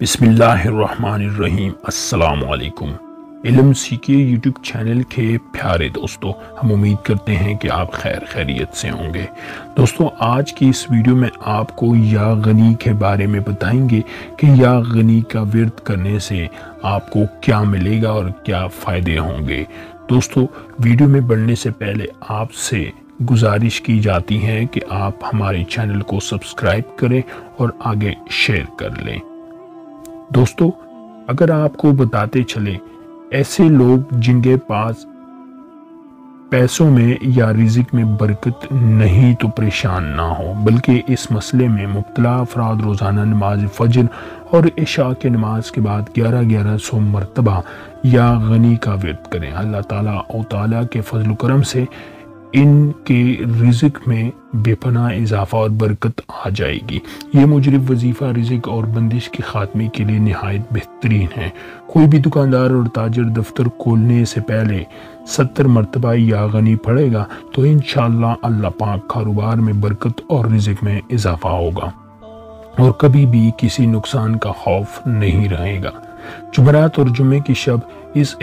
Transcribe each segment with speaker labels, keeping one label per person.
Speaker 1: بسم اللہ الرحمن الرحیم۔ السلام علیکم۔ علم سیکھیے یوٹیوب چینل کے پیارے دوستو، ہم امید کرتے ہیں کہ آپ خیریت سے ہوں گے۔ دوستو، آج کی اس ویڈیو میں آپ کو یا غنی کے بارے میں بتائیں گے کہ یا غنی کا ورد کرنے سے آپ کو کیا ملے گا اور کیا فائدے ہوں گے۔ دوستو، ویڈیو میں بڑھنے سے پہلے آپ سے گزارش کی جاتی ہے کہ آپ ہمارے چینل کو سبسکرائب کریں اور آگے شیئر کر لیں۔ دوستو، اگر آپ کو بتاتے چلے، ایسے لوگ جن کے پاس پیسوں میں یا رزق میں برکت نہیں تو پریشان نہ ہو، بلکہ اس مسئلے میں مبتلا افراد روزانہ نماز فجر اور عشاء کے نماز کے بعد 1100 مرتبہ یا غنی کا ورد کریں۔ اللہ تعالی کے فضل و کرم سے ان کے رزق میں بے پناہ اضافہ اور برکت آ جائے گی۔ یہ مجرب وظیفہ رزق اور بندش کے خاتمے کے لیے نہایت بہترین ہے۔ کوئی بھی دکاندار اور تاجر دفتر کھولنے سے پہلے 70 مرتبہ یا غنی پڑھے گا تو انشاءاللہ اللہ پاک کاروبار میں برکت اور رزق میں اضافہ ہوگا اور کبھی بھی کسی نقصان کا خوف نہیں رہے گا۔ جمعرات اور جمعے کی شب اس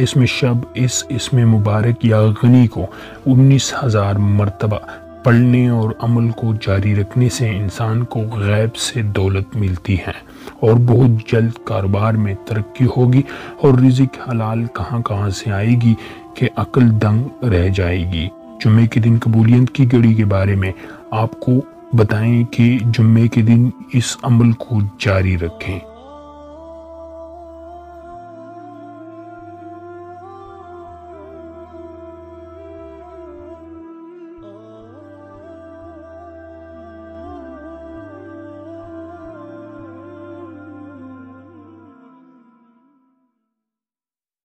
Speaker 1: اسم مبارک یا غنی کو 19,000 مرتبہ پڑھنے اور عمل کو جاری رکھنے سے انسان کو غیب سے دولت ملتی ہے اور بہت جلد کاروبار میں ترقی ہوگی اور رزق حلال کہاں سے آئے گی کہ عقل دنگ رہ جائے گی۔ جمعے کے دن قبولیت کی گھڑی کے بارے میں آپ کو بتائیں کہ جمعے کے دن اس عمل کو جاری رکھیں۔